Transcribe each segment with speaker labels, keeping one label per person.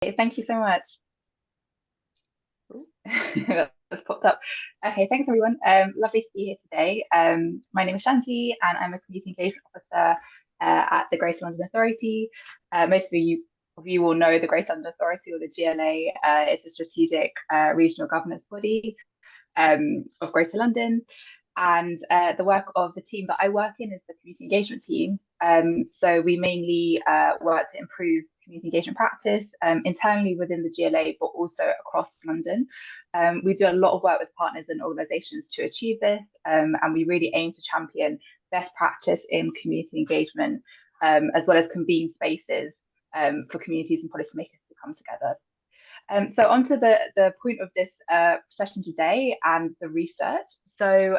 Speaker 1: Thank you so much. That's popped up. Okay, thanks everyone. Lovely to be here today. My name is Shanti and I'm a Community Engagement Officer at the Greater London Authority. Most of you will know the Greater London Authority, or the GLA. It's a strategic regional governance body of Greater London. And the work of the team that I work in is the community engagement team. So we mainly work to improve community engagement practice internally within the GLA, but also across London. We do a lot of work with partners and organisations to achieve this, and we really aim to champion best practice in community engagement, as well as convene spaces for communities and policymakers to come together. So on to the point of this session today and the research. So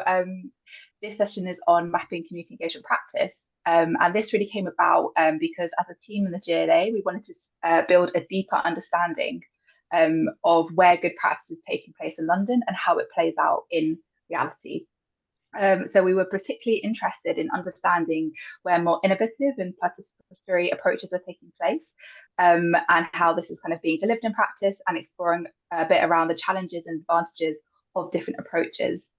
Speaker 1: this session is on mapping community engagement practice. And this really came about because as a team in the GLA, we wanted to build a deeper understanding of where good practice is taking place in London and how it plays out in reality. So we were particularly interested in understanding where more innovative and participatory approaches are taking place, and how this is kind of being delivered in practice, and exploring a bit around the challenges and advantages of different approaches.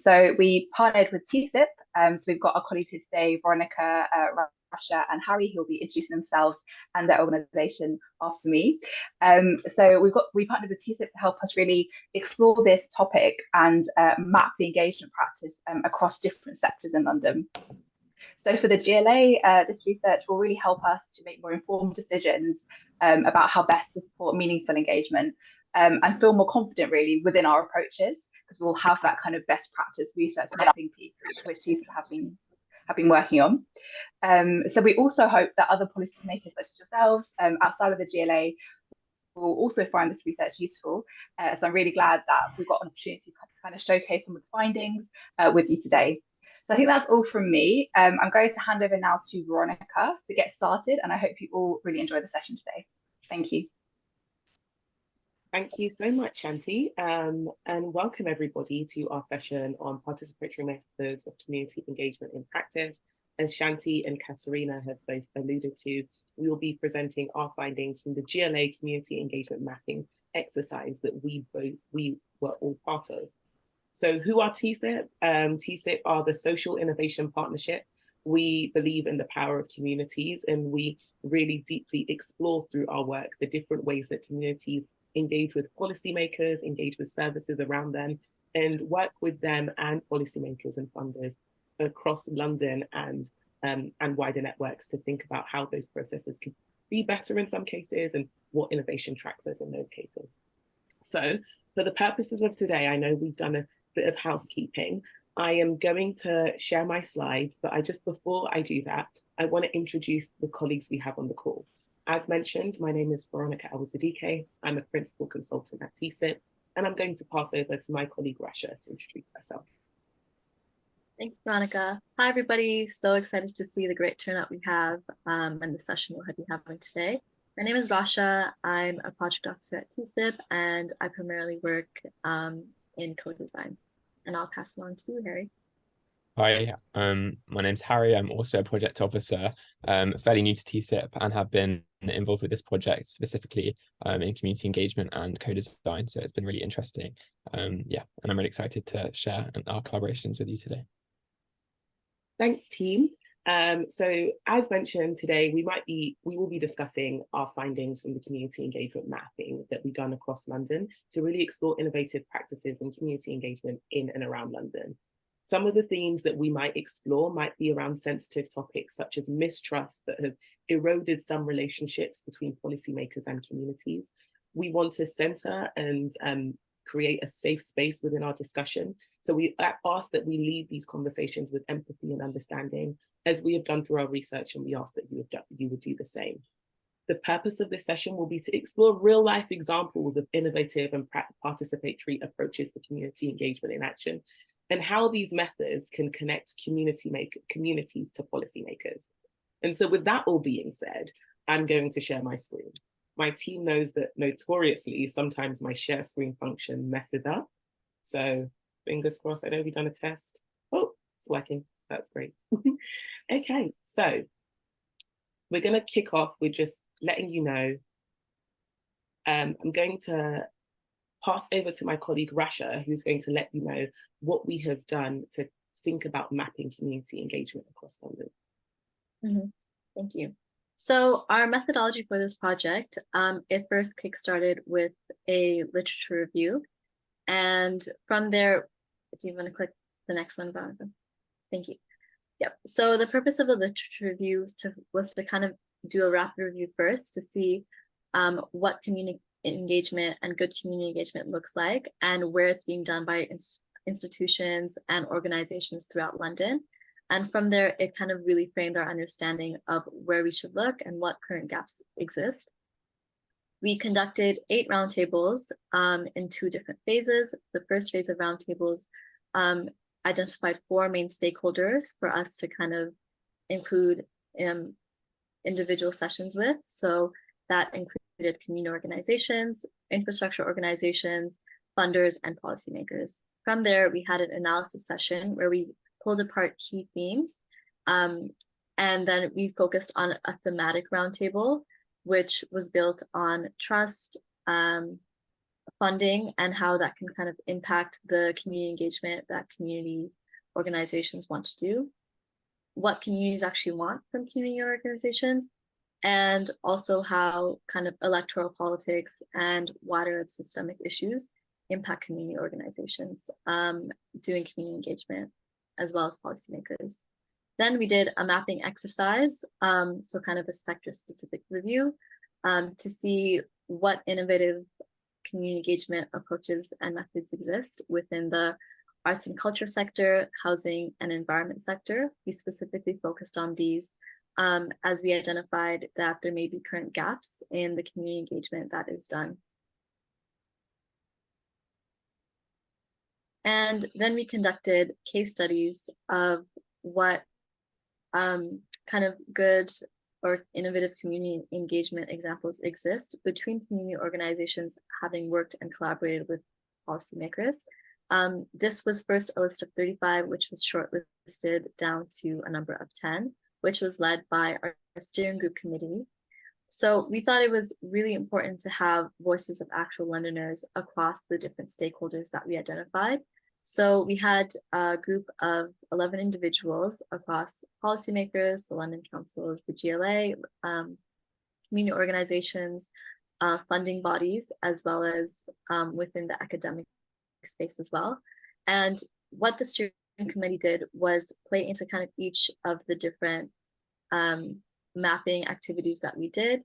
Speaker 1: So we partnered with TSIP. So we've got our colleagues here today, Veronica, Rasha and Harry, who will be introducing themselves and their organisation after me. So we partnered with TSIP to help us really explore this topic and map the engagement practice across different sectors in London. So for the GLA, this research will really help us to make more informed decisions about how best to support meaningful engagement, and feel more confident really within our approaches, because we'll have that kind of best practice research mapping piece, which these have been working on. So we also hope that other policymakers such as yourselves outside of the GLA will also find this research useful. So I'm really glad that we've got an opportunity to kind of showcase some of the findings with you today. So I think that's all from me. I'm going to hand over now to Veronica to get started, and I hope you all really enjoy the session today. Thank you.
Speaker 2: Thank you so much, Shanti, and welcome everybody to our session on participatory methods of community engagement in practice. As Shanti and Katerina have both alluded to, we will be presenting our findings from the GLA community engagement mapping exercise that we were all part of. So who are TSIP? TSIP are the Social Innovation Partnership. We believe in the power of communities, and we really deeply explore through our work the different ways that communities engage with policymakers, engage with services around them, and work with them and policymakers and funders across London and wider networks to think about how those processes can be better in some cases and what innovation tracks us in those cases. So for the purposes of today, I know we've done a bit of housekeeping. I am going to share my slides, but before I do that, I want to introduce the colleagues we have on the call. As mentioned, my name is Veronica Awuzadike. I'm a principal consultant at TSIP, and I'm going to pass over to my colleague Rasha to introduce herself.
Speaker 3: Thanks, Veronica. Hi, everybody. So excited to see the great turnout we have and the session we'll be having today. My name is Rasha. I'm a project officer at TSIP, and I primarily work in co-design. And I'll pass it on to you, Harry.
Speaker 4: Hi, my name's Harry. I'm also a project officer, fairly new to TSIP, and have been involved with this project specifically in community engagement and co-design. So it's been really interesting. Yeah, and I'm really excited to share our collaborations with you today.
Speaker 2: Thanks, team. So as mentioned today, we will be discussing our findings from the community engagement mapping that we've done across London to really explore innovative practices in community engagement in and around London. Some of the themes that we might explore might be around sensitive topics such as mistrust that have eroded some relationships between policymakers and communities. We want to center and create a safe space within our discussion. So we ask that we lead these conversations with empathy and understanding, as we have done through our research, and we ask that you would do the same. The purpose of this session will be to explore real-life examples of innovative and participatory approaches to community engagement in action, and how these methods can connect communities to policymakers. And so with that all being said, I'm going to share my screen. My team knows that notoriously, sometimes my share screen function messes up. So fingers crossed, I know we've done a test. Oh, it's working, so that's great. Okay, so we're gonna kick off with just letting you know I'm going to pass over to my colleague Rasha, who's going to let you know what we have done to think about mapping community engagement across London.
Speaker 3: Thank you. So our methodology for this project, it first kickstarted with a literature review. And from there, do you want to click the next one, Veronica? Thank you. Yep. So the purpose of the literature review was to kind of do a rapid review first to see what community engagement and good community engagement looks like and where it's being done by institutions and organizations throughout London. And from there, it kind of really framed our understanding of where we should look and what current gaps exist. We conducted 8 roundtables in 2 different phases. The first phase of roundtables identified 4 main stakeholders for us to kind of include individual sessions with. So that included community organizations, infrastructure organizations, funders, and policymakers. From there, we had an analysis session where we pulled apart key themes. And then we focused on a thematic roundtable, which was built on trust, funding, and how that can kind of impact the community engagement that community organizations want to do, what communities actually want from community organizations, and also how kind of electoral politics and wider systemic issues impact community organizations doing community engagement, as well as policymakers. Then we did a mapping exercise, so kind of a sector-specific review to see what innovative community engagement approaches and methods exist within the arts and culture sector, housing and environment sector. We specifically focused on these as we identified that there may be current gaps in the community engagement that is done. And then we conducted case studies of what kind of good or innovative community engagement examples exist between community organizations having worked and collaborated with policymakers. This was first a list of 35, which was shortlisted down to a number of 10, which was led by our steering group committee. So we thought it was really important to have voices of actual Londoners across the different stakeholders that we identified. So we had a group of 11 individuals across policymakers, the London councils, the GLA, community organizations, funding bodies, as well as within the academic space as well. And what the steering committee did was play into kind of each of the different mapping activities that we did.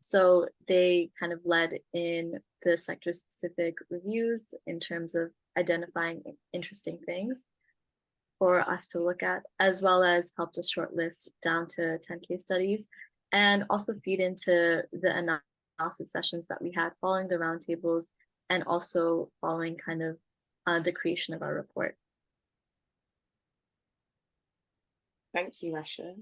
Speaker 3: So they kind of led in the sector-specific reviews in terms of identifying interesting things for us to look at, as well as helped us shortlist down to 10 case studies, and also feed into the analysis sessions that we had following the roundtables, and also following kind of the creation of our report.
Speaker 2: Thank you, Rasha.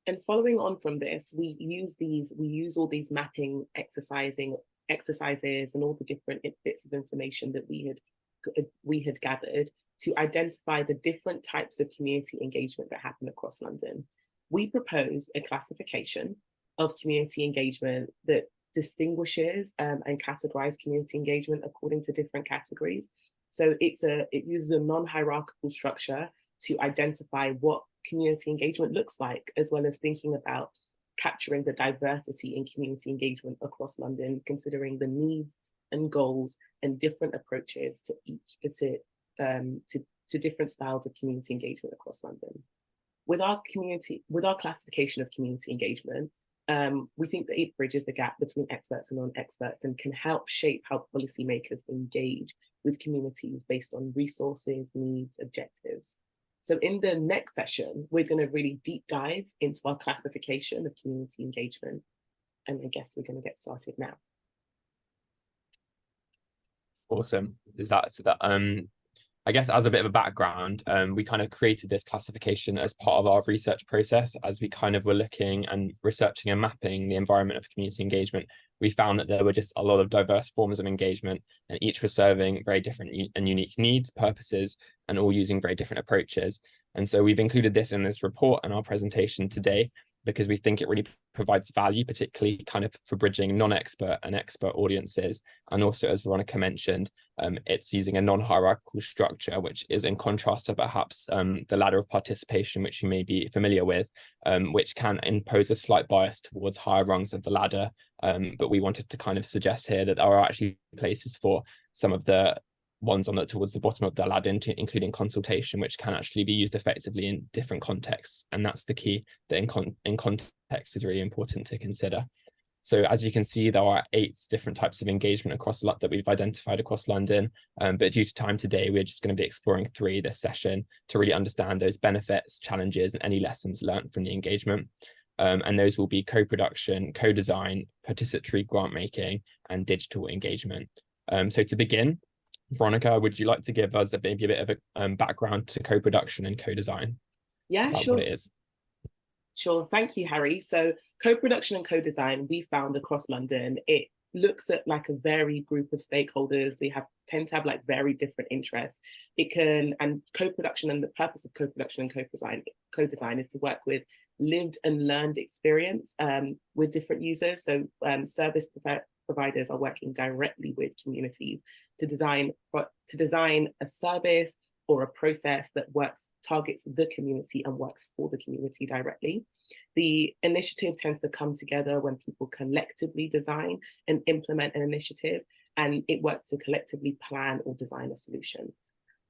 Speaker 2: And following on from this, we use all these mapping exercises and all the different bits of information that we had gathered to identify the different types of community engagement that happen across London. We propose a classification of community engagement that distinguishes and categorizes community engagement according to different categories. So it uses a non-hierarchical structure to identify what community engagement looks like, as well as thinking about capturing the diversity in community engagement across London, considering the needs and goals and different approaches to different styles of community engagement across London. With our classification of community engagement, we think that it bridges the gap between experts and non-experts and can help shape how policymakers engage with communities based on resources, needs, objectives. So in the next session, we're going to really deep dive into our classification of community engagement. And I guess we're going to get started now.
Speaker 4: Awesome. I guess as a bit of a background, we kind of created this classification as part of our research process. As we kind of were looking and researching and mapping the environment of community engagement, we found that there were just a lot of diverse forms of engagement, and each were serving very different and unique needs, purposes, and all using very different approaches. And so we've included this in this report and our presentation today. because we think it really provides value, particularly kind of for bridging non-expert and expert audiences. And also, as Veronica mentioned, it's using a non-hierarchical structure, which is in contrast to perhaps the ladder of participation, which you may be familiar with, which can impose a slight bias towards higher rungs of the ladder. But we wanted to kind of suggest here that there are actually places for some of the ones towards the bottom of the ladder, including consultation, which can actually be used effectively in different contexts. And that's the key, that in context is really important to consider. So as you can see, there are 8 different types of engagement that we've identified across London. But due to time today, we're just going to be exploring 3 this session to really understand those benefits, challenges, and any lessons learned from the engagement. And those will be co-production, co-design, participatory grant making, and digital engagement. So to begin, Veronica, would you like to give us maybe a bit of a background to co-production and co-design?
Speaker 2: Yeah,
Speaker 4: about
Speaker 2: sure.
Speaker 4: what it is?
Speaker 2: Sure. Thank you, Harry. So co-production and co-design, we found across London, it looks at like a varied group of stakeholders. They tend to have like very different interests. And co-production, and the purpose of co-production and co-design is to work with lived and learned experience with different users. So service providers are working directly with communities to design a service or a process that targets the community and works for the community directly. The initiative tends to come together when people collectively design and implement an initiative, and it works to collectively plan or design a solution.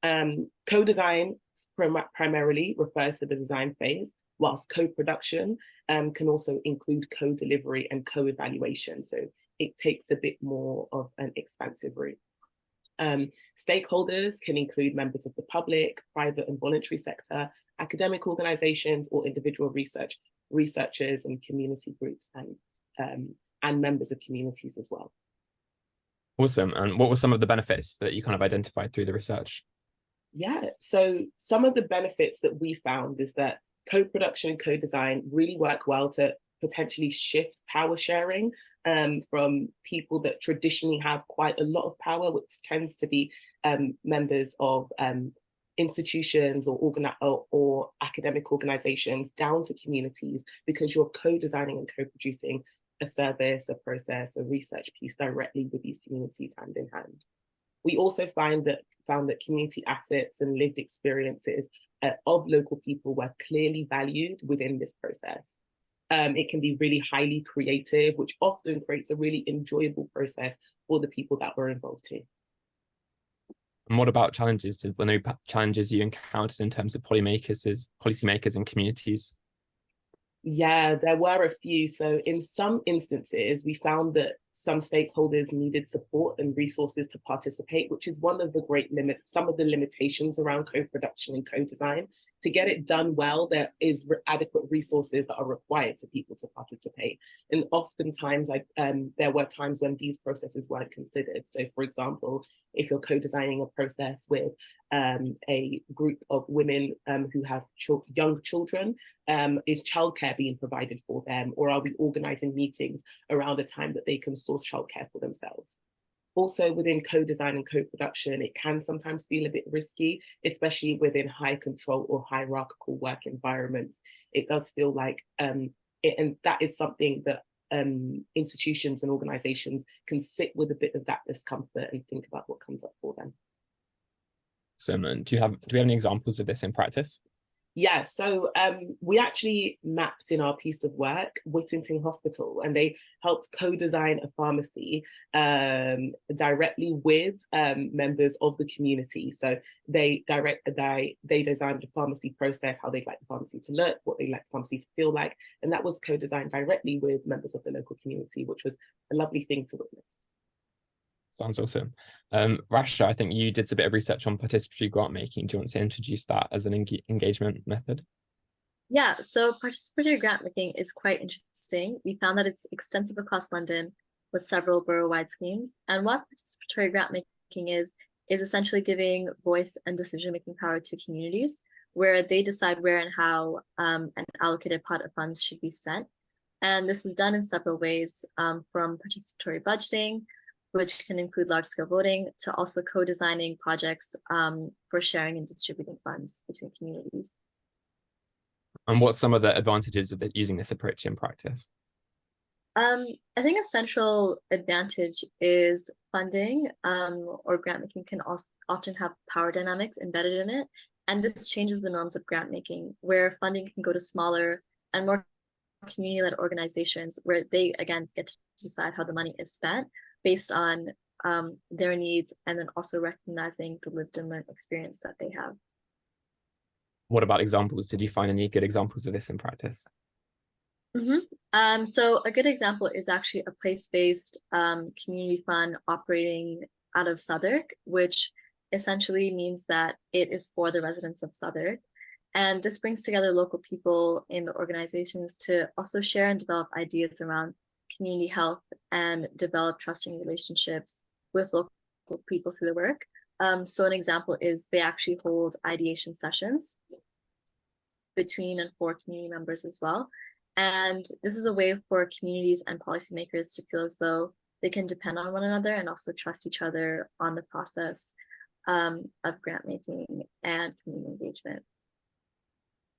Speaker 2: Co-design primarily refers to the design phase, whilst co-production can also include co-delivery and co-evaluation. So it takes a bit more of an expansive route. Stakeholders can include members of the public, private and voluntary sector, academic organizations, or individual researchers and community groups, and members of communities as well.
Speaker 4: Awesome. And what were some of the benefits that you kind of identified through the research?
Speaker 2: Yeah, so some of the benefits that we found is that co-production and co-design really work well to potentially shift power sharing from people that traditionally have quite a lot of power, which tends to be members of institutions or academic organizations, down to communities, because you're co-designing and co-producing a service, a process, a research piece directly with these communities hand in hand. We also found that community assets and lived experiences of local people were clearly valued within this process. It can be really highly creative, which often creates a really enjoyable process for the people that were involved too.
Speaker 4: And what about challenges? Were there no challenges you encountered in terms of policymakers and communities?
Speaker 2: Yeah, there were a few. So in some instances, we found that some stakeholders needed support and resources to participate, which is one of the some of the limitations around co-production and co-design. To get it done well, there is adequate resources that are required for people to participate. And oftentimes, there were times when these processes weren't considered. So for example, if you're co-designing a process with a group of women who have young children, is childcare being provided for them, or are we organizing meetings around a time that they can source childcare for themselves? Also, within co-design and co-production, it can sometimes feel a bit risky, especially within high control or hierarchical work environments. It does feel like, and that is something that institutions and organizations can sit with a bit of that discomfort and think about what comes up for them.
Speaker 4: So, do we have any examples of this in practice?
Speaker 2: Yeah, so we actually mapped in our piece of work Whittington Hospital, and they helped co-design a pharmacy directly with members of the community. So they designed the pharmacy process, how they'd like the pharmacy to look, what they'd like the pharmacy to feel like, and that was co-designed directly with members of the local community, which was a lovely thing to witness.
Speaker 4: Sounds awesome. Rasha, I think you did a bit of research on participatory grant making. Do you want to introduce that as an engagement method?
Speaker 3: Yeah, so participatory grant making is quite interesting. We found that it's extensive across London with several borough-wide schemes. And what participatory grant making is essentially giving voice and decision-making power to communities, where they decide where and how an allocated pot of funds should be spent. And this is done in several ways, from participatory budgeting, which can include large-scale voting, to also co-designing projects for sharing and distributing funds between communities.
Speaker 4: And what's some of the advantages of using this approach in practice?
Speaker 3: I think a central advantage is funding, or grant making can also often have power dynamics embedded in it. And this changes the norms of grant making, where funding can go to smaller and more community-led organizations, where they, again, get to decide how the money is spent based on their needs, and then also recognizing the lived and learned experience that they have.
Speaker 4: What about examples? Did you find any good examples of this in practice?
Speaker 3: So a good example is actually a place-based community fund operating out of Southwark, which essentially means that it is for the residents of Southwark. And this brings together local people in the organizations to also share and develop ideas around community health and develop trusting relationships with local people through the work. So an example is they actually hold ideation sessions between and for community members as well. And this is a way for communities and policymakers to feel as though they can depend on one another and also trust each other on the process of grant making and community engagement.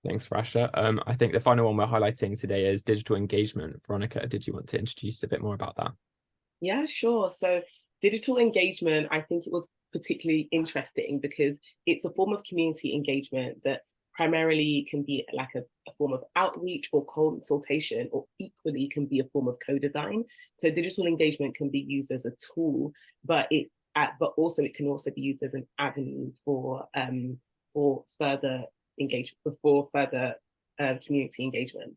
Speaker 4: Thanks, Rasha. I think the final one we're highlighting today is digital engagement. Veronica, did you want to introduce a bit more about that?
Speaker 2: Yeah, sure. So digital engagement, I think it was particularly interesting because it's a form of community engagement that primarily can be like a form of outreach or consultation, or equally can be a form of co-design. So digital engagement can be used as a tool, but also it can also be used as an avenue for further engagement, community engagement.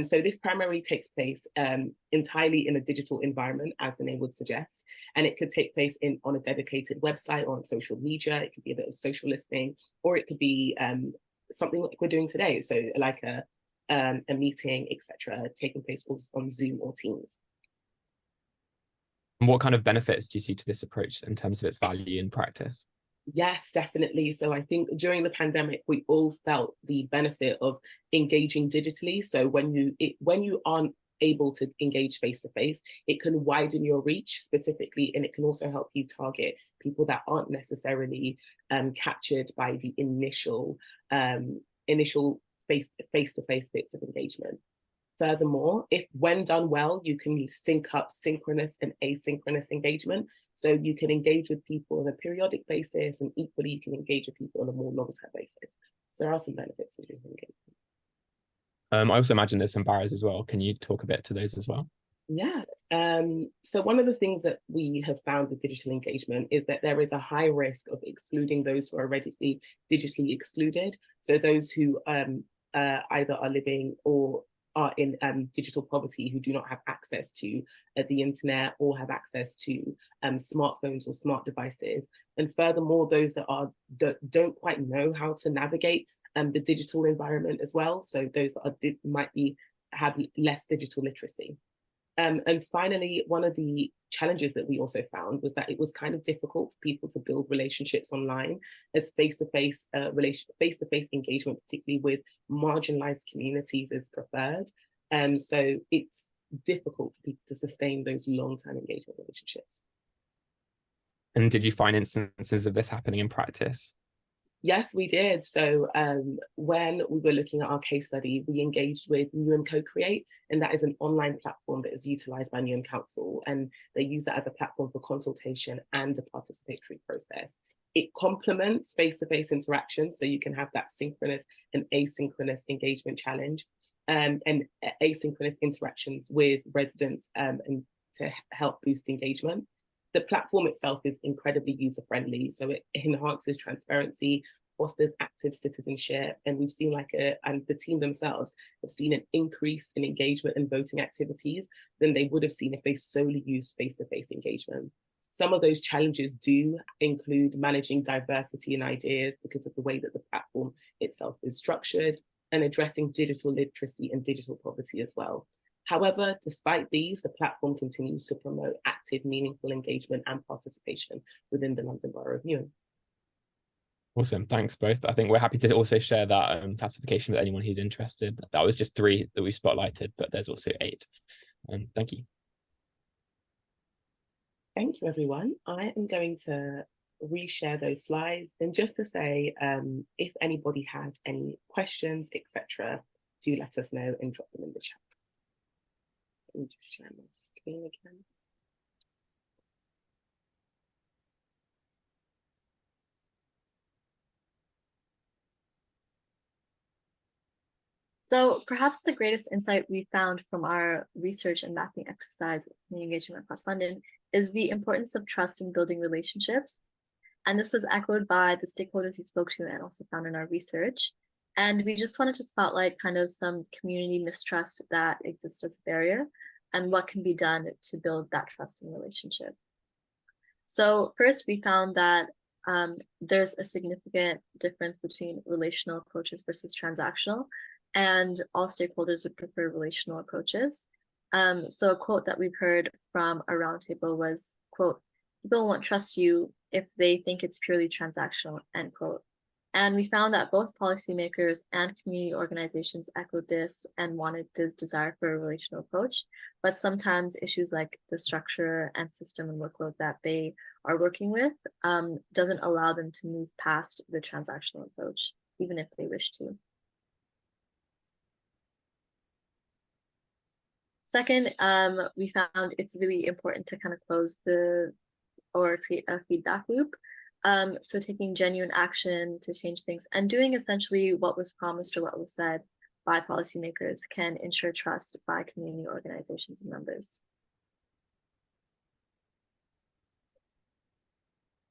Speaker 2: So this primarily takes place entirely in a digital environment, as the name would suggest, and it could take place on a dedicated website or on social media. It could be a bit of social listening, or it could be something like we're doing today, so like a meeting, etc., taking place on Zoom or Teams.
Speaker 4: And what kind of benefits do you see to this approach in terms of its value in practice?
Speaker 2: Yes, definitely. So I think during the pandemic, we all felt the benefit of engaging digitally. So when you aren't able to engage face to face, it can widen your reach specifically, and it can also help you target people that aren't necessarily captured by the initial face-to-face bits of engagement. Furthermore, when done well, you can sync up synchronous and asynchronous engagement. So you can engage with people on a periodic basis, and equally you can engage with people on a more long-term basis. So there are some benefits to doing engagement.
Speaker 4: I also imagine there's some barriers as well. Can you talk a bit to those as well?
Speaker 2: Yeah. So one of the things that we have found with digital engagement is that there is a high risk of excluding those who are already digitally excluded. So those who either are living or are in digital poverty, who do not have access to the internet or have access to smartphones or smart devices. And furthermore, those that don't quite know how to navigate the digital environment as well. So those that might have less digital literacy. And finally, one of the challenges that we also found was that it was kind of difficult for people to build relationships online, as face-to-face engagement, particularly with marginalized communities, is preferred. So it's difficult for people to sustain those long-term engagement relationships.
Speaker 4: And did you find instances of this happening in practice?
Speaker 2: Yes, we did. So when we were looking at our case study, we engaged with Newham Co-Create, and that is an online platform that is utilised by Newham Council, and they use that as a platform for consultation and a participatory process. It complements face-to-face interactions, so you can have that synchronous and asynchronous engagement challenge, and asynchronous interactions with residents and to help boost engagement. The platform itself is incredibly user-friendly, so it enhances transparency, fosters active citizenship, and we've seen and the team themselves have seen an increase in engagement and voting activities than they would have seen if they solely used face-to-face engagement. Some of those challenges do include managing diversity in ideas because of the way that the platform itself is structured, and addressing digital literacy and digital poverty as well. However, despite these, the platform continues to promote active, meaningful engagement and participation within the London Borough of Newham.
Speaker 4: Awesome, thanks both. I think we're happy to also share that classification with anyone who's interested. That was just 3 that we spotlighted, but there's also 8. Thank you.
Speaker 2: Thank you, everyone. I am going to reshare those slides, and just to say, if anybody has any questions, etc., do let us know and drop them in the chat. Let me just share my screen again.
Speaker 3: So perhaps the greatest insight we found from our research and mapping exercise in engagement across London is the importance of trust in building relationships. And this was echoed by the stakeholders we spoke to and also found in our research. And we just wanted to spotlight kind of some community mistrust that exists as a barrier and what can be done to build that trust in relationship. So first, we found that there's a significant difference between relational approaches versus transactional, and all stakeholders would prefer relational approaches. So a quote that we've heard from a roundtable was, quote, "People won't trust you if they think it's purely transactional," end quote. And we found that both policymakers and community organizations echoed this and wanted the desire for a relational approach, but sometimes issues like the structure and system and workload that they are working with doesn't allow them to move past the transactional approach, even if they wish to. Second, we found it's really important to kind of close or create a feedback loop. So taking genuine action to change things and doing essentially what was promised or what was said by policymakers can ensure trust by community organizations and members.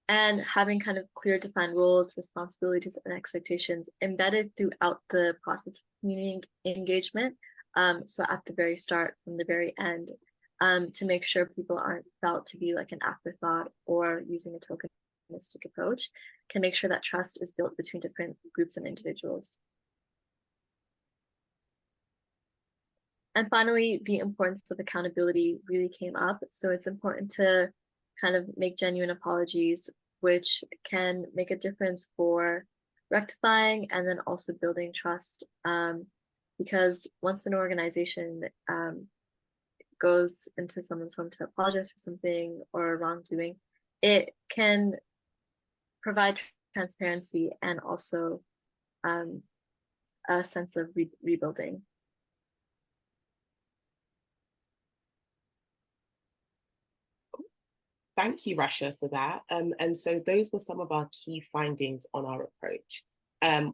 Speaker 3: And having kind of clear defined roles, responsibilities, and expectations embedded throughout the process of community engagement. So at the very start, from the very end, to make sure people aren't felt to be like an afterthought or using a tokenistic approach, can make sure that trust is built between different groups and individuals. And finally, the importance of accountability really came up. So it's important to kind of make genuine apologies, which can make a difference for rectifying and then also building trust. Because once an organization goes into someone's home to apologize for something or wrongdoing, it can provide transparency and also a sense of rebuilding.
Speaker 2: Thank you, Rasha, for that. And so those were some of our key findings on our approach.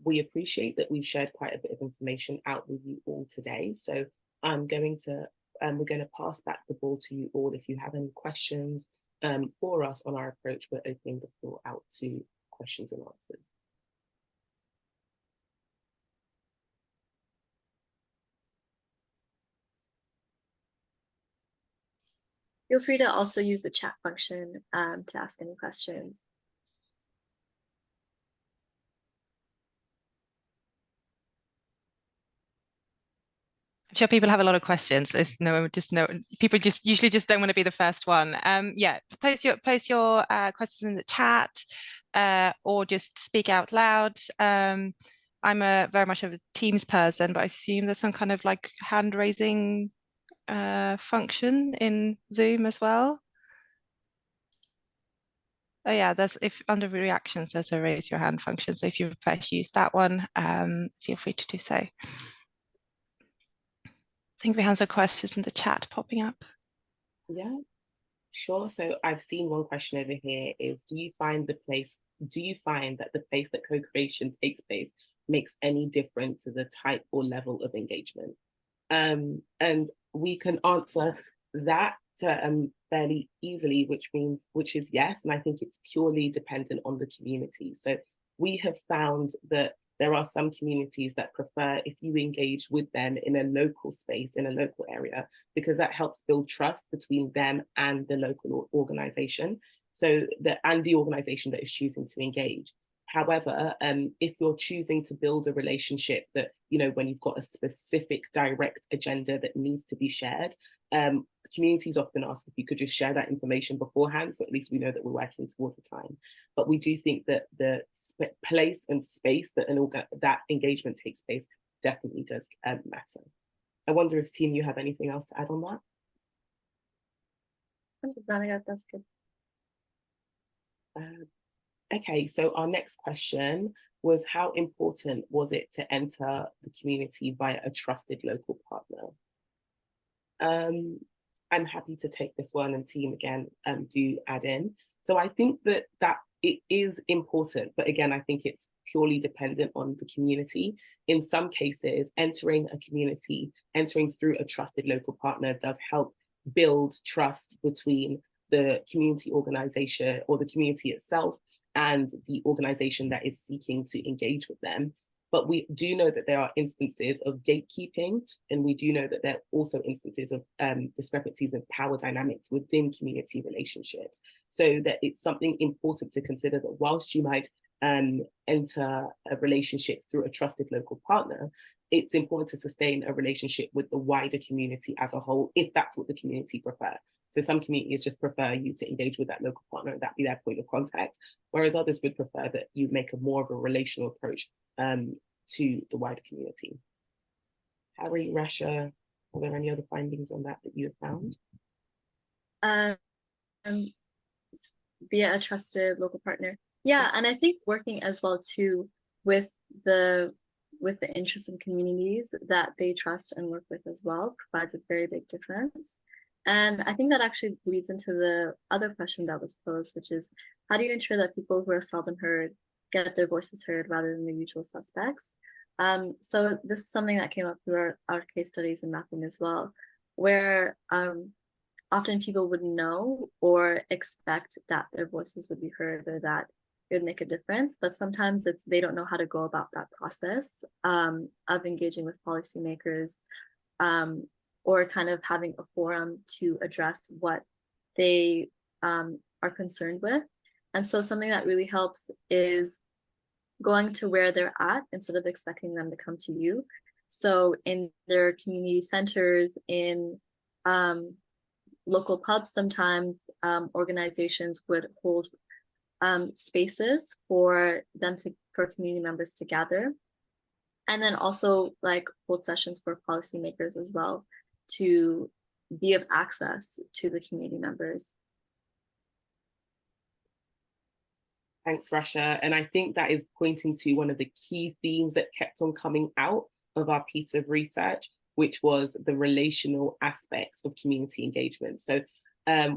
Speaker 2: We appreciate that we've shared quite a bit of information out with you all today. So we're going to pass back the ball to you all. If you have any questions for us on our approach, we're opening the floor out to questions and answers.
Speaker 3: Feel free to also use the chat function to ask any questions.
Speaker 5: I'm sure people have a lot of questions. There's people usually just don't want to be the first one. Yeah, post your questions in the chat or just speak out loud. I'm very much of a Teams person, but I assume there's some kind of like hand raising function in Zoom as well. Oh yeah, if under reactions there's a raise your hand function. So if you prefer to use that one, feel free to do so. I think we have some questions in the chat popping up.
Speaker 2: Yeah, sure. So I've seen one question over here is, do you find that the place that co-creation takes place makes any difference to the type or level of engagement? And we can answer that fairly easily, which is yes. And I think it's purely dependent on the community. So we have found that there are some communities that prefer if you engage with them in a local space, in a local area, because that helps build trust between them and the local organization. So the organization that is choosing to engage. However, if you're choosing to build a relationship that, when you've got a specific direct agenda that needs to be shared, communities often ask if you could just share that information beforehand, so at least we know that we're working towards the time. But we do think that the place and space that that engagement takes place definitely does matter. I wonder if, team, you have anything else to add on that?
Speaker 3: That's good.
Speaker 2: Okay, so our next question was, how important was it to enter the community via a trusted local partner? I'm happy to take this one, and team again, do add in. So I think that it is important, but again, I think it's purely dependent on the community. In some cases, entering a community, entering through a trusted local partner does help build trust between the community organization or the community itself and the organization that is seeking to engage with them. But we do know that there are instances of gatekeeping, and we do know that there are also instances of discrepancies in power dynamics within community relationships. So that it's something important to consider, that whilst you might enter a relationship through a trusted local partner, it's important to sustain a relationship with the wider community as a whole, if that's what the community prefer. So some communities just prefer you to engage with that local partner and that be their point of contact, whereas others would prefer that you make a more of a relational approach to the wider community. Harry, Rasha, are there any other findings on that you have found?
Speaker 3: Via a trusted local partner. Yeah, and I think working as well too with the interests of communities that they trust and work with as well provides a very big difference. And I think that actually leads into the other question that was posed, which is, how do you ensure that people who are seldom heard get their voices heard rather than the usual suspects? So this is something that came up through our case studies and mapping as well, where often people wouldn't know or expect that their voices would be heard or that it would make a difference, but sometimes they don't know how to go about that process of engaging with policymakers or kind of having a forum to address what they are concerned with. And so something that really helps is going to where they're at instead of expecting them to come to you. So in their community centers, in local pubs, sometimes organizations would hold spaces for community members to gather, and then also like hold sessions for policymakers as well to be of access to the community members.
Speaker 2: Thanks, Rasha. And I think that is pointing to one of the key themes that kept on coming out of our piece of research, which was the relational aspect of community engagement. So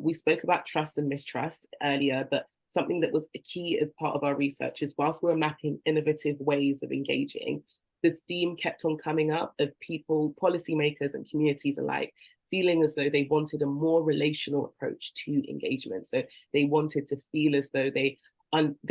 Speaker 2: we spoke about trust and mistrust earlier, but something that was a key as part of our research is, whilst we were mapping innovative ways of engaging, the theme kept on coming up of people, policymakers and communities alike, feeling as though they wanted a more relational approach to engagement. So they wanted to feel as though they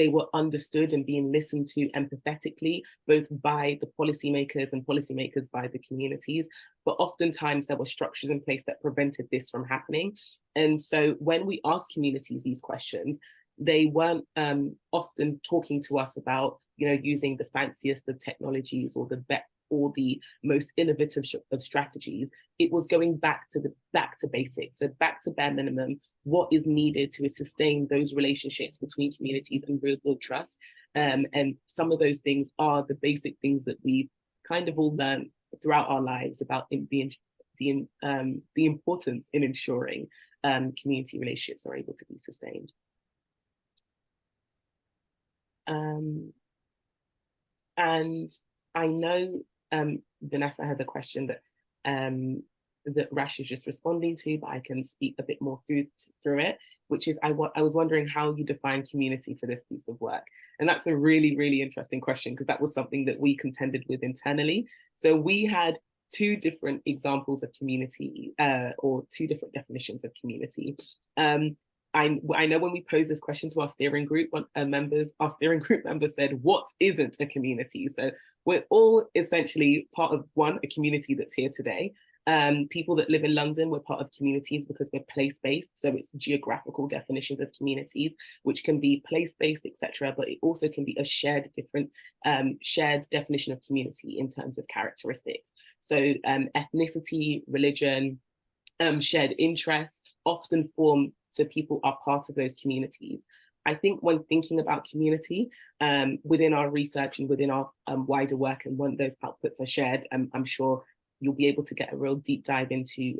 Speaker 2: were understood and being listened to empathetically, both by the policymakers and policymakers by the communities. But oftentimes there were structures in place that prevented this from happening. And so when we asked communities these questions, they weren't often talking to us about, using the fanciest of technologies or the most innovative of strategies. It was going back to basics, so back to bare minimum, what is needed to sustain those relationships between communities and real trust. And some of those things are the basic things that we've kind of all learned throughout our lives about the importance in ensuring community relationships are able to be sustained. And I know Vanessa has a question that Rash is just responding to, but I can speak a bit more through it, which is I was wondering how you define community for this piece of work. And that's a really, really interesting question, because that was something that we contended with internally. So we had two different examples of community or two different definitions of community. I know when we posed this question to our steering group members, said, what isn't a community? So we're all essentially part of a community that's here today. People that live in London, we're part of communities because we're place-based. So it's geographical definitions of communities, which can be place-based, etc. But it also can be a shared definition of community in terms of characteristics. So ethnicity, religion, shared interests often form, so people are part of those communities. I think when thinking about community within our research and within our wider work, and when those outputs are shared, I'm sure you'll be able to get a real deep dive into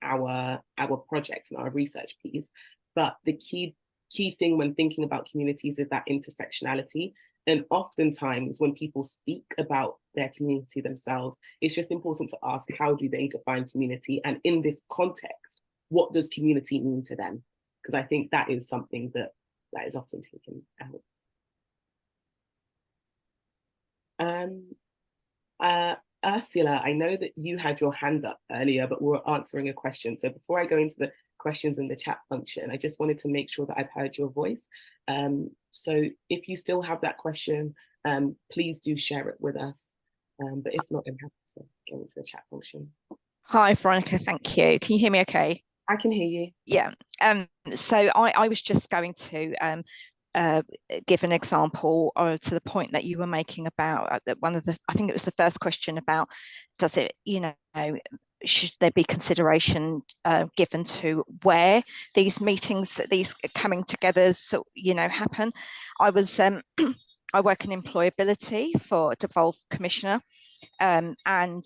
Speaker 2: our project and our research piece. But the key key thing when thinking about communities is that intersectionality. And oftentimes when people speak about their community themselves, it's just important to ask, how do they define community? And in this context, what does community mean to them? Because I think that is something that is often taken out. Ursula, I know that you had your hand up earlier, but we were answering a question. So before I go into the questions in the chat function, I just wanted to make sure that I've heard your voice. So if you still have that question, please do share it with us. But if not, I'm happy to go into the chat function.
Speaker 6: Hi, Veronica, thank you. Can you hear me okay?
Speaker 2: I can hear you.
Speaker 6: Yeah. So I was just going to give an example to the point that you were making about one of the, I think it was the first question about, does it, should there be consideration given to where these meetings, these coming together, happen? I was, I work in employability for Devolved Commissioner, and I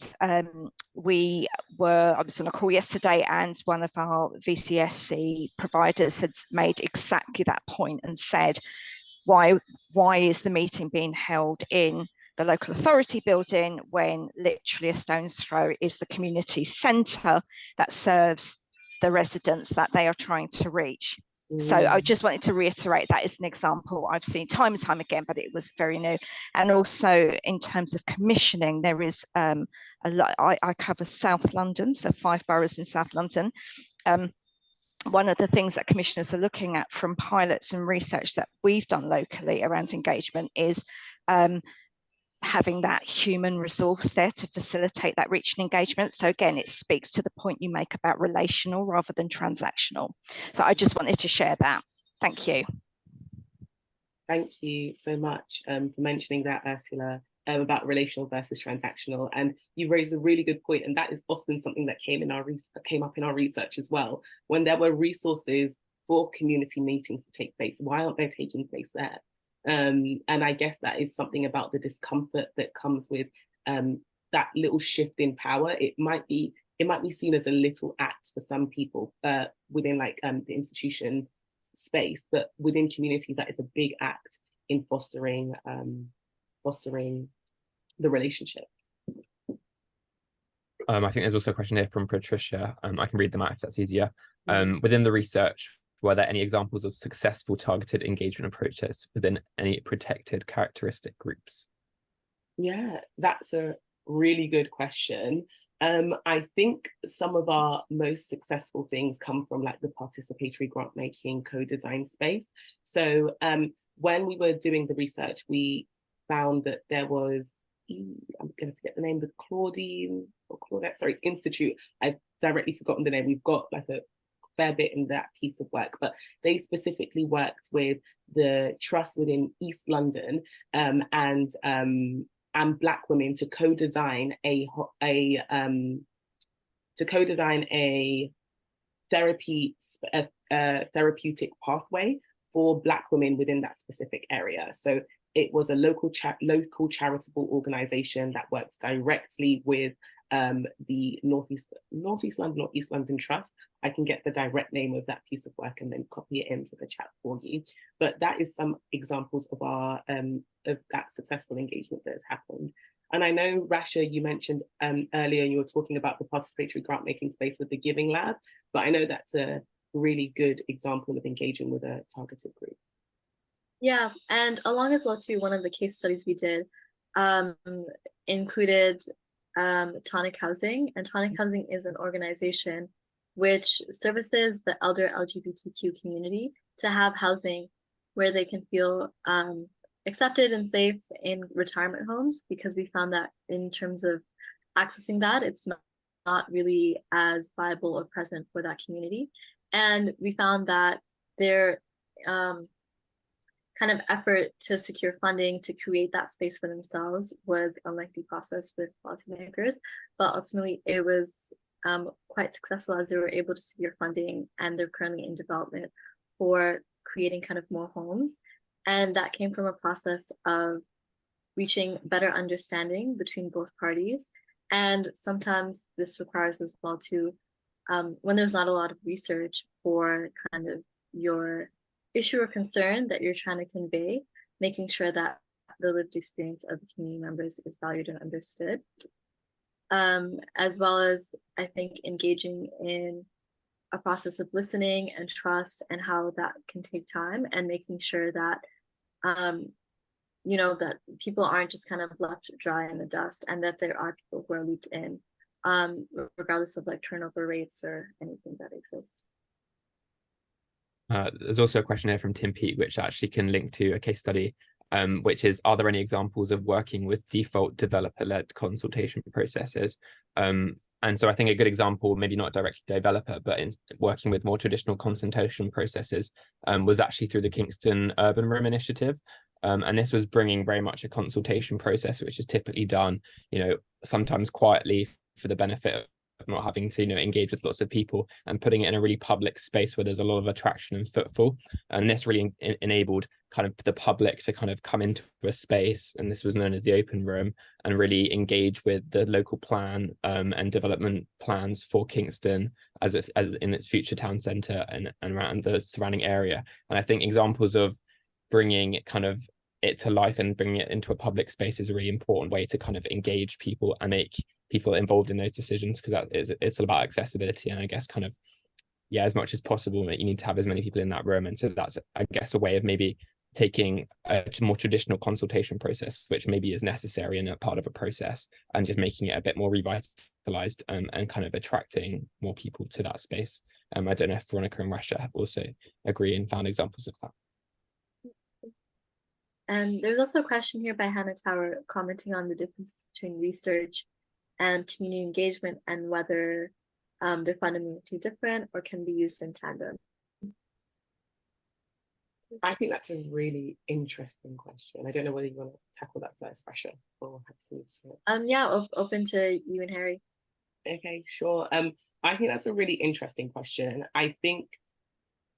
Speaker 6: was on a call yesterday, and one of our VCSC providers had made exactly that point and said, why is the meeting being held in the local authority building when literally a stone's throw is the community centre that serves the residents that they are trying to reach? So I just wanted to reiterate that as an example I've seen time and time again, but it was very new. And also in terms of commissioning, there is a lot. I cover South London, so 5 boroughs in South London. One of the things that commissioners are looking at from pilots and research that we've done locally around engagement is having that human resource there to facilitate that reach and engagement. So again, it speaks to the point you make about relational rather than transactional. So I just wanted to share that. Thank you.
Speaker 2: Thank you so much for mentioning that, Ursula, about relational versus transactional. And you raised a really good point, and that is often something that came up in our research as well. When there were resources for community meetings to take place, why aren't they taking place there? And I guess that is something about the discomfort that comes with that little shift in power. It might be seen as a little act for some people within the institution space, but within communities, that is a big act in fostering the relationship.
Speaker 4: I think there's also a question here from Patricia. I can read them out if that's easier. Within the research, were there any examples of successful targeted engagement approaches within any protected characteristic groups? Yeah,
Speaker 2: that's a really good question. I think some of our most successful things come from the participatory grant making co-design space. So when we were doing the research, we found that there was, I'm going to forget the name, the Claudette Institute. I've directly forgotten the name. We've got a fair bit in that piece of work, but they specifically worked with the trust within East London and Black women to co-design a therapeutic pathway for Black women within that specific area. So it was a local charitable organization that works directly with the Northeast London or East London Trust. I can get the direct name of that piece of work and then copy it into the chat for you. But that is some examples of our of that successful engagement that has happened. And I know, Rasha, you mentioned earlier, you were talking about the participatory grant making space with the Giving Lab, but I know that's a really good example of engaging with a targeted group.
Speaker 3: Yeah, and along as well too, one of the case studies we did included Tonic Housing, and Tonic Housing is an organization which services the elder LGBTQ community to have housing where they can feel accepted and safe in retirement homes, because we found that in terms of accessing that, it's not really as viable or present for that community. And we found that their kind of effort to secure funding to create that space for themselves was a lengthy process with policymakers, but ultimately it was quite successful as they were able to secure funding, and they're currently in development for creating kind of more homes. And that came from a process of reaching better understanding between both parties. And sometimes this requires as well to, when there's not a lot of research for kind of your issue or concern that you're trying to convey, making sure that the lived experience of the community members is valued and understood. As well as, I think, engaging in a process of listening and trust and how that can take time, and making sure that, that people aren't just kind of left dry in the dust, and that there are people who are looped in, regardless of like turnover rates or anything that exists.
Speaker 4: There's also a question here from Tim Peake, which actually can link to a case study, which is, are there any examples of working with default developer-led consultation processes? And so I think a good example, maybe not directly developer, but in working with more traditional consultation processes, was actually through the Kingston Urban Room Initiative. And this was bringing very much a consultation process, which is typically done, sometimes quietly for the benefit of not having to engage with lots of people, and putting it in a really public space where there's a lot of attraction and footfall. And this really enabled kind of the public to kind of come into a space, and this was known as the open room, and really engage with the local plan and development plans for Kingston as in its future town centre and around the surrounding area. And I think examples of bringing kind of it to life and bringing it into a public space is a really important way to kind of engage people and make people involved in those decisions, because it's all about accessibility. And I guess kind of, yeah, as much as possible, you need to have as many people in that room. And so that's, I guess, a way of maybe taking a more traditional consultation process, which maybe is necessary and a part of a process, and just making it a bit more revitalized and kind of attracting more people to that space. I don't know if Veronica and Rasha have also agree and found examples of that.
Speaker 3: And there's also a question here by Hannah Tower commenting on the difference between research and community engagement, and whether they're fundamentally different or can be used in tandem.
Speaker 2: I think that's a really interesting question. I don't know whether you want to tackle that first, Rasha, or
Speaker 3: yeah, open to you and Harry.
Speaker 2: Okay, sure. I think that's a really interesting question. I think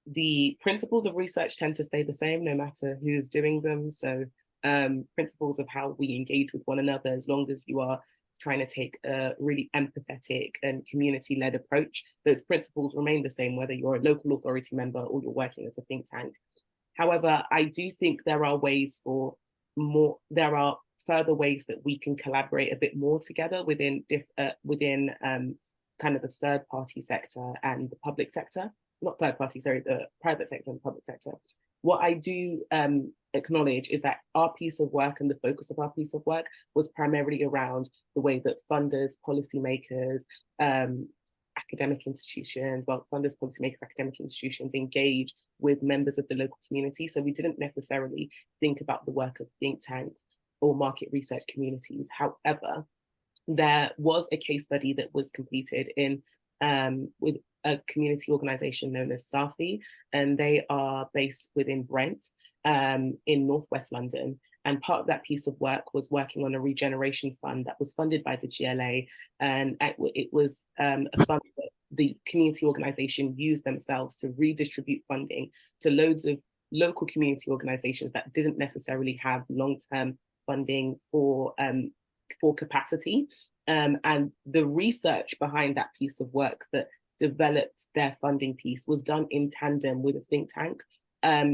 Speaker 2: the principles of research tend to stay the same no matter who's doing them. So principles of how we engage with one another, as long as you are trying to take a really empathetic and community-led approach, those principles remain the same, whether you're a local authority member or you're working as a think tank. However, I do think there are further ways that we can collaborate a bit more together within kind of the third party sector and the public sector. Not third party, sorry, the private sector and the public sector. What I do acknowledge is that our piece of work and the focus of our piece of work was primarily around the way that funders, policymakers, academic institutions, academic institutions engage with members of the local community. So we didn't necessarily think about the work of think tanks or market research communities. However, there was a case study that was completed with a community organisation known as SAFI, and they are based within Brent in northwest London. And part of that piece of work was working on a regeneration fund that was funded by the GLA, and it was a fund that the community organisation used themselves to redistribute funding to loads of local community organisations that didn't necessarily have long-term funding for capacity. And the research behind that piece of work that developed their funding piece was done in tandem with a think tank.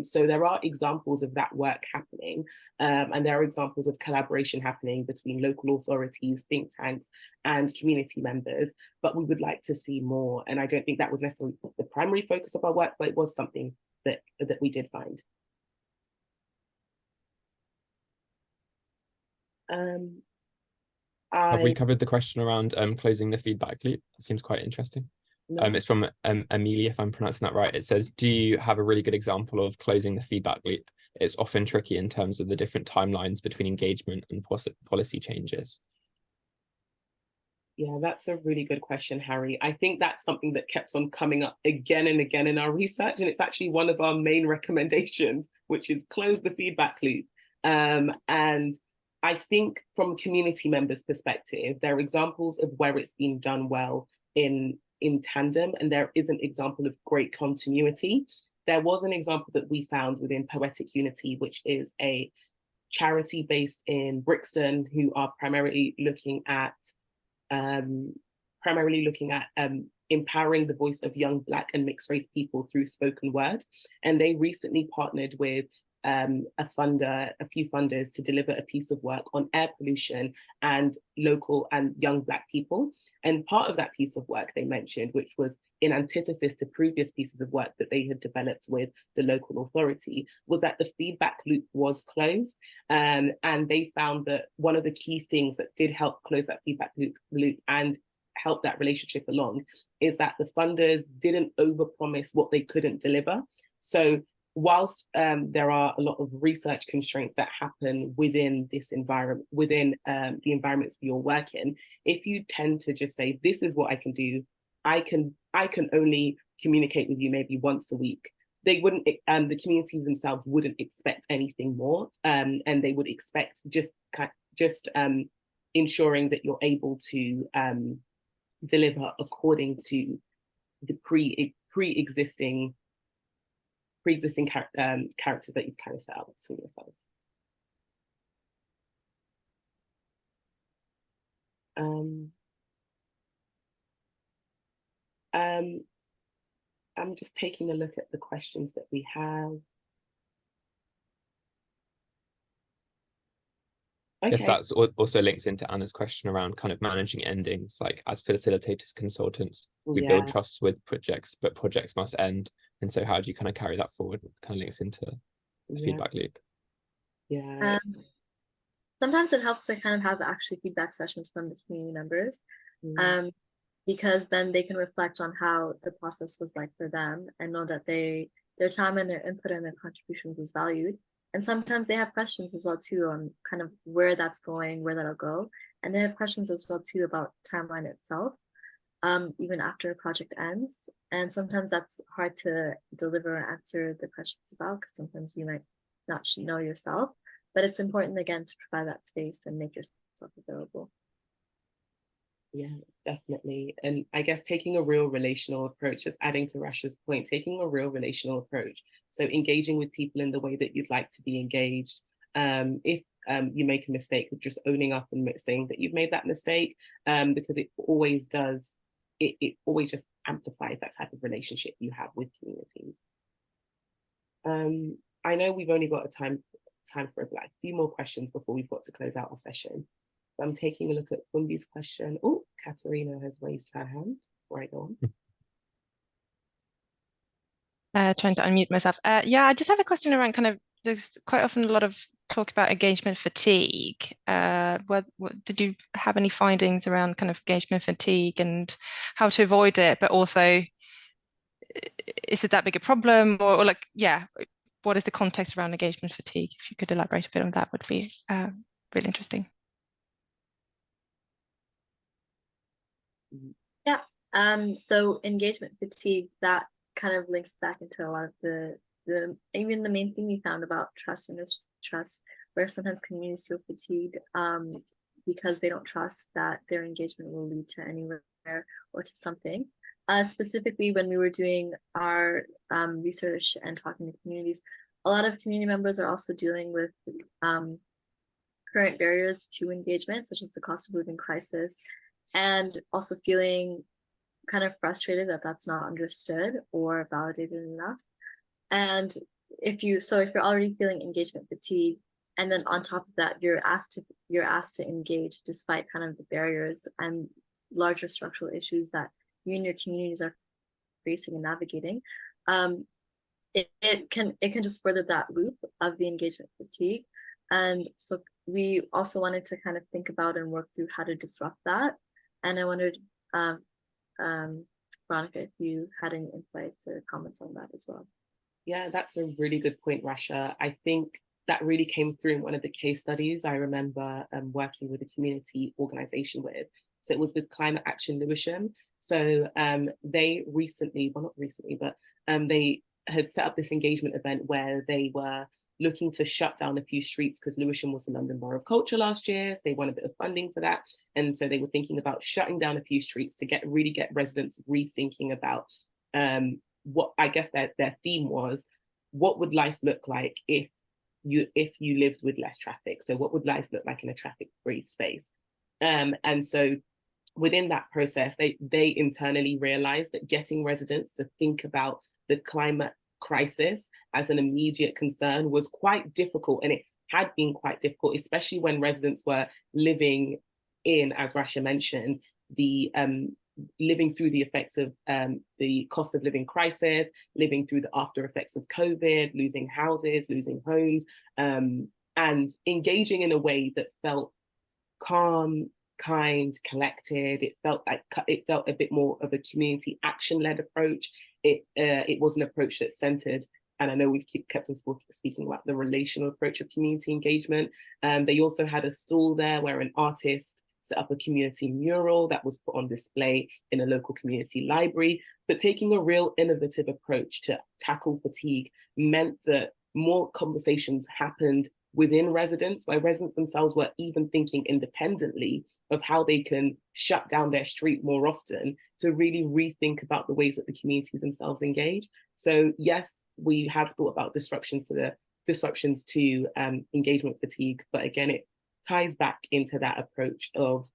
Speaker 2: So there are examples of that work happening, and there are examples of collaboration happening between local authorities, think tanks, and community members, but we would like to see more. And I don't think that was necessarily the primary focus of our work, but it was something that we did find.
Speaker 4: Have we covered the question around closing the feedback loop? It seems quite interesting.
Speaker 2: No.
Speaker 4: It's from Amelia, if I'm pronouncing that right. It says, do you have a really good example of closing the feedback loop? It's often tricky in terms of the different timelines between engagement and policy changes.
Speaker 2: Yeah, that's a really good question, Harry. I think that's something that kept on coming up again and again in our research, and it's actually one of our main recommendations, which is close the feedback loop. And I think from a community members' perspective, there are examples of where it's been done well in tandem, and there is an example of great continuity. There was an example that we found within Poetic Unity, which is a charity based in Brixton, who are primarily looking at empowering the voice of young Black and mixed race people through spoken word. And they recently partnered with a few funders to deliver a piece of work on air pollution and local and young Black people. And part of that piece of work they mentioned, which was in antithesis to previous pieces of work that they had developed with the local authority, was that the feedback loop was closed. And they found that one of the key things that did help close that feedback loop and help that relationship along is that the funders didn't overpromise what they couldn't deliver. So whilst there are a lot of research constraints that happen within this environment, within the environments you're working, if you tend to just say, this is what I can do, I can only communicate with you maybe once a week, they wouldn't, the communities themselves wouldn't expect anything more, and they would expect just ensuring that you're able to deliver according to the pre-existing characters that you've kind of set up between yourselves. I'm just taking a look at the questions that we have.
Speaker 4: I
Speaker 2: Okay.
Speaker 4: guess that's also links into Anna's question around kind of managing endings. Like, as facilitators, consultants, we build trust with projects, but projects must end. And so how do you kind of carry that forward? It kind of links into the feedback loop.
Speaker 2: Yeah.
Speaker 3: Sometimes it helps to kind of have actually feedback sessions from the community members, because then they can reflect on how the process was like for them and know that their time and their input and their contributions was valued. And sometimes they have questions as well too on kind of where that's going, where that'll go. And they have questions as well too about timeline itself, even after a project ends. And sometimes that's hard to deliver and answer the questions about, because sometimes you might not know yourself, but it's important again to provide that space and make yourself available.
Speaker 2: Yeah, definitely. And I guess taking a real relational approach, just adding to Rasha's point, taking a real relational approach. So engaging with people in the way that you'd like to be engaged. If you make a mistake, just owning up and saying that you've made that mistake, because it always does, it always just amplifies that type of relationship you have with communities. I know we've only got time for like a few more questions before we've got to close out our session. I'm taking a look at Fumbi's question. Oh, Katerina has raised her hand. Right on.
Speaker 5: Trying to unmute myself. Yeah, I just have a question around kind of, there's quite often a lot of talk about engagement fatigue. What did you have any findings around kind of engagement fatigue and how to avoid it? But also, is it that big a problem, or like, yeah, what is the context around engagement fatigue? If you could elaborate a bit on that, would be really interesting.
Speaker 3: Yeah. So engagement fatigue, that kind of links back into a lot of the even the main thing we found about trust and mistrust, where sometimes communities feel fatigued because they don't trust that their engagement will lead to anywhere or to something. Specifically, when we were doing our research and talking to communities, a lot of community members are also dealing with current barriers to engagement, such as the cost of living crisis, and also feeling kind of frustrated that that's not understood or validated enough. And if you're already feeling engagement fatigue, and then on top of that, you're asked to engage despite kind of the barriers and larger structural issues that you and your communities are facing and navigating, it can just further that loop of the engagement fatigue. And so we also wanted to kind of think about and work through how to disrupt that. And I wondered, Veronica, if you had any insights or comments on that as well.
Speaker 2: Yeah, that's a really good point, Rasha. I think that really came through in one of the case studies I remember working with a community organization with. So it was with Climate Action Lewisham. So they recently, well, not recently, but they had set up this engagement event where they were looking to shut down a few streets because Lewisham was the London Borough of Culture last year. So they won a bit of funding for that. And so they were thinking about shutting down a few streets to really get residents rethinking about what I guess their theme was, what would life look like if you lived with less traffic? So what would life look like in a traffic-free space? And so within that process, they internally realized that getting residents to think about the climate crisis as an immediate concern was quite difficult, and it had been quite difficult, especially when residents were living in, as Rasha mentioned, the living through the effects of the cost of living crisis, living through the after effects of COVID, losing houses, losing homes, and engaging in a way that felt calm, kind, collected. It felt a bit more of a community action-led approach. It was an approach that centered, and I know we've kept on speaking about the relational approach of community engagement. They also had a stall there where an artist set up a community mural that was put on display in a local community library. But taking a real innovative approach to tackle fatigue meant that more conversations happened within residents, where residents themselves were even thinking independently of how they can shut down their street more often, to really rethink about the ways that the communities themselves engage. So yes, we have thought about disruptions to engagement fatigue, but again, it ties back into that approach of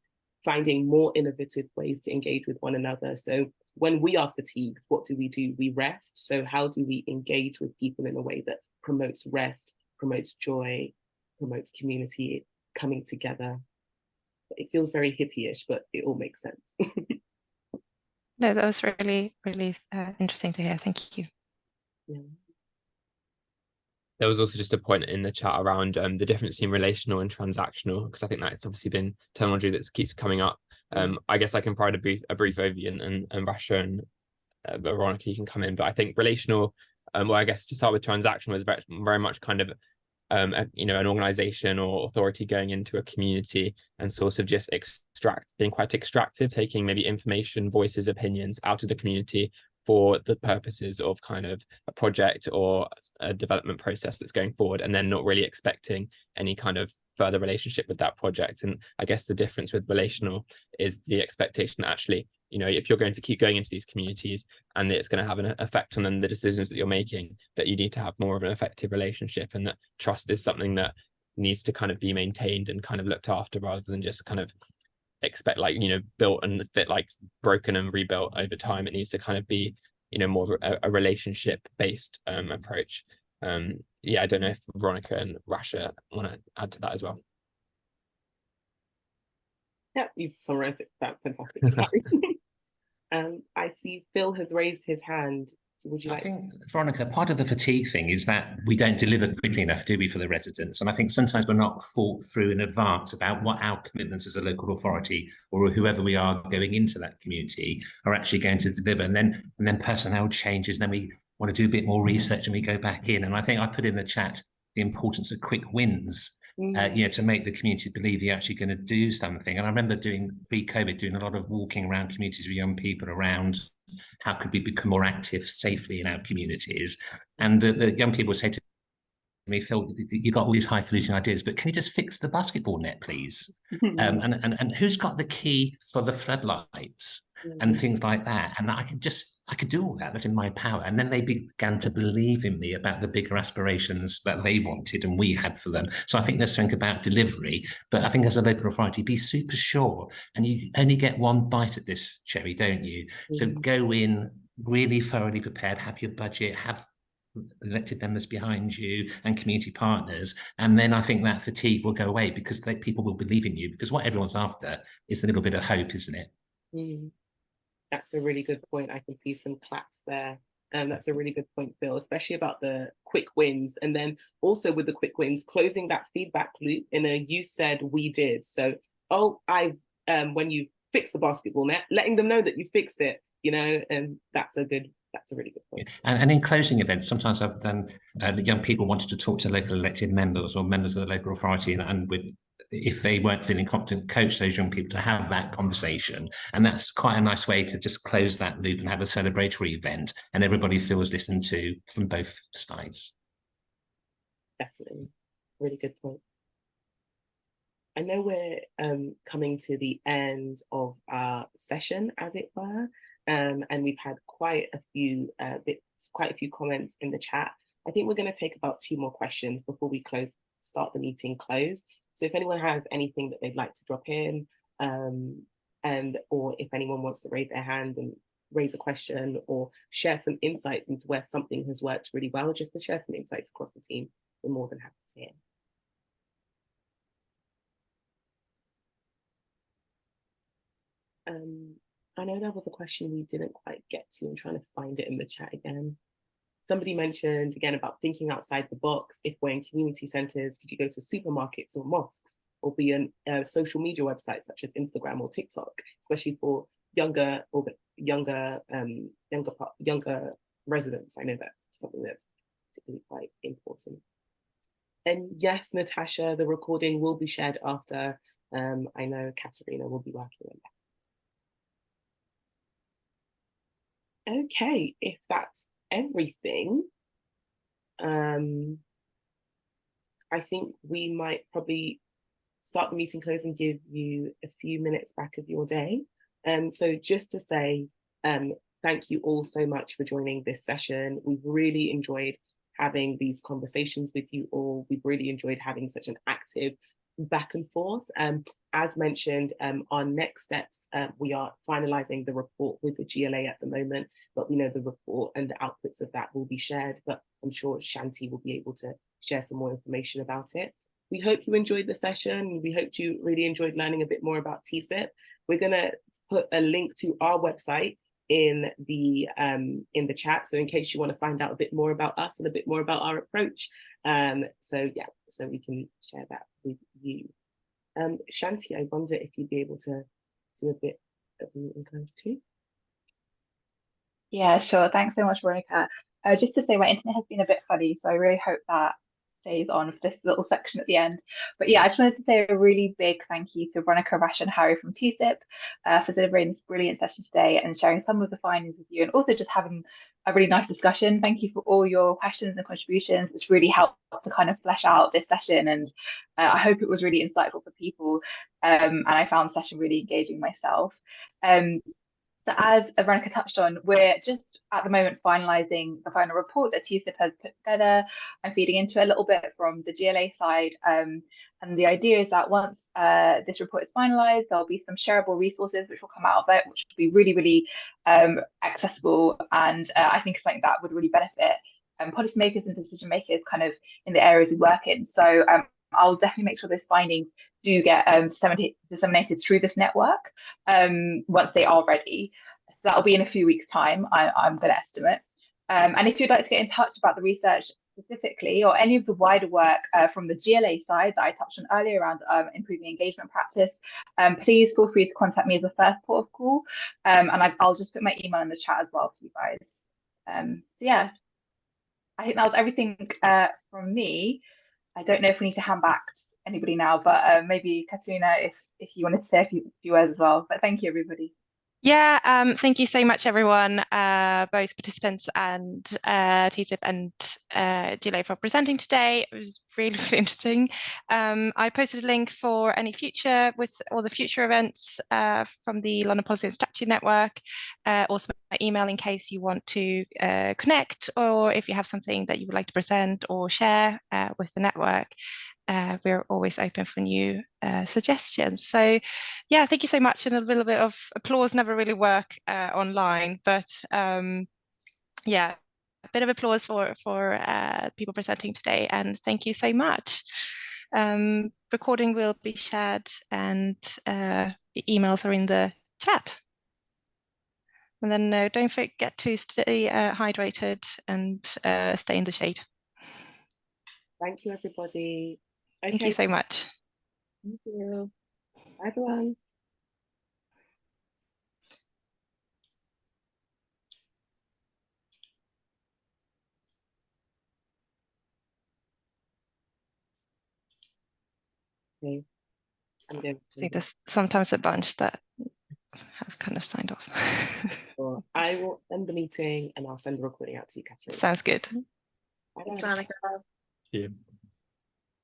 Speaker 2: finding more innovative ways to engage with one another. So when we are fatigued, what do? We rest. So how do we engage with people in a way that promotes rest, promotes joy, promotes community, coming together? It feels very hippie-ish, but it all makes sense.
Speaker 5: No, that was really, really interesting to hear. Thank you.
Speaker 2: Yeah.
Speaker 4: There was also just a point in the chat around the difference between relational and transactional, because I think that's obviously been terminology that keeps coming up. I guess I can provide a brief overview, and Rasha and Veronica, you can come in. But I think relational, well, I guess to start with, transactional is very much kind of you know, an organization or authority going into a community and sort of just being quite extractive, taking maybe information, voices, opinions out of the community for the purposes of kind of a project or a development process that's going forward, and then not really expecting any kind of further relationship with that project. And I guess the difference with relational is the expectation that actually, you know, if you're going to keep going into these communities and it's going to have an effect on the decisions that you're making, that you need to have more of an effective relationship, and that trust is something that needs to kind of be maintained and kind of looked after, rather than just kind of expect, like, you know, built and fit, like broken and rebuilt over time. It needs to kind of be, you know, more of a relationship based approach. Yeah, I don't know if Veronica and Rasha want to add to that as well.
Speaker 2: Yeah, you've summarized that fantastically. I see Phil has raised his hand. Would you like?
Speaker 7: I think, Veronica, part of the fatigue thing is that we don't deliver quickly enough, do we, for the residents? And I think sometimes we're not thought through in advance about what our commitments as a local authority, or whoever we are going into that community, are actually going to deliver. And then personnel changes, and then we want to do a bit more research and we go back in. And I think I put in the chat the importance of quick wins, you know, to make the community believe you're actually going to do something. And I remember pre-COVID, doing a lot of walking around communities with young people around how could we become more active safely in our communities. And the young people would say to me, Phil, you got all these highfalutin ideas, but can you just fix the basketball net, please? And who's got the key for the floodlights and things like that? And I could do all that. That's in my power. And then they began to believe in me about the bigger aspirations that they wanted and we had for them. So I think there's something about delivery, but I think as a local authority, be super sure. And you only get one bite at this cherry, don't you? So go in really thoroughly prepared, have your budget, have elected members behind you and community partners, and then I think that fatigue will go away, because people will believe in you, because what everyone's after is a little bit of hope, isn't it?
Speaker 2: That's a really good point. I can see some claps there. That's a really good point, Phil, especially about the quick wins, and then also with the quick wins, closing that feedback loop in a "you said, we did." So, when you fix the basketball net, letting them know that you fixed it, you know, and that's a really good point.
Speaker 7: And in closing events, sometimes I've done young people wanted to talk to local elected members or members of the local authority, and if they weren't feeling competent, coach those young people to have that conversation. And that's quite a nice way to just close that loop and have a celebratory event, and everybody feels listened to from both sides.
Speaker 2: Definitely. Really good point. I know we're coming to the end of our session, as it were, and we've had quite a few comments in the chat. I think we're going to take about 2 more questions before we start the meeting close. So if anyone has anything that they'd like to drop in, or if anyone wants to raise their hand and raise a question or share some insights into where something has worked really well, just to share some insights across the team, we're more than happy to hear. I know there was a question we didn't quite get to. I'm trying to find it in the chat again. Somebody mentioned again about thinking outside the box. If we're in community centres, could you go to supermarkets or mosques, or be on social media websites such as Instagram or TikTok, especially for younger residents? I know that's something that's particularly quite important. And yes, Natasha, the recording will be shared after. I know Katerina will be working on that. Okay, if that's everything, I think we might probably start the meeting close and give you a few minutes back of your day. So just to say, thank you all so much for joining this session. We've really enjoyed having these conversations with you all. We've really enjoyed having such an active back and forth. As mentioned, our next steps, we are finalizing the report with the GLA at the moment, but we know the report and the outputs of that will be shared, but I'm sure Shanti will be able to share some more information about it. We hope you enjoyed the session. We hope you really enjoyed learning a bit more about TSIP. We're gonna put a link to our website in the chat, so in case you want to find out a bit more about us and a bit more about our approach, so we can share that with you. Shanti, I wonder if you'd be able to do a bit of meeting close too.
Speaker 1: Yeah, sure. Thanks so much, Veronica. Just to say, my internet has been a bit funny, so I really hope that stays on for this little section at the end. But yeah, I just wanted to say a really big thank you to Veronica, Rasha and Harry from TSIP for delivering this brilliant session today and sharing some of the findings with you, and also just having a really nice discussion. Thank you for all your questions and contributions. It's really helped to kind of flesh out this session, and I hope it was really insightful for people. And I found the session really engaging myself. So as Veronica touched on, we're just at the moment finalising the final report that TSIP has put together. I'm feeding into it a little bit from the GLA side. And the idea is that once this report is finalised, there'll be some shareable resources which will come out of it, which will be really, really accessible. And I think something that would really benefit policymakers and decision makers kind of in the areas we work in. So I'll definitely make sure those findings do get disseminated through this network once they are ready. So that'll be in a few weeks' time, I'm going to estimate. And if you'd like to get in touch about the research specifically, or any of the wider work from the GLA side that I touched on earlier around improving engagement practice, please feel free to contact me as a first port of call. And I'll just put my email in the chat as well for you guys. So yeah, I think that was everything from me. I don't know if we need to hand back to anybody now, but maybe Katerina, if you wanted to say a few words as well. But thank you, everybody.
Speaker 5: Yeah, thank you so much, everyone, both participants and TSIP and GLA for presenting today. It was really, really interesting. I posted a link for any future with all the future events from the London Policy and Strategy Network. Also my email in case you want to connect, or if you have something that you would like to present or share with the network. We're always open for new suggestions. So yeah, thank you so much. And a little bit of applause never really work online, but yeah, a bit of applause for people presenting today, and thank you so much. Recording will be shared, and the emails are in the chat. And then don't forget to stay hydrated and stay in the shade.
Speaker 2: Thank you, everybody. Okay.
Speaker 5: Thank you so much.
Speaker 2: Thank you. Bye, everyone. Okay. I'm going to
Speaker 5: I think there's sometimes a bunch that have kind of signed off.
Speaker 2: Well, I will end the meeting and I'll send the recording out to you, Katerina.
Speaker 5: Sounds good.
Speaker 2: Bye.
Speaker 3: Thanks, Veronica.
Speaker 4: Yeah.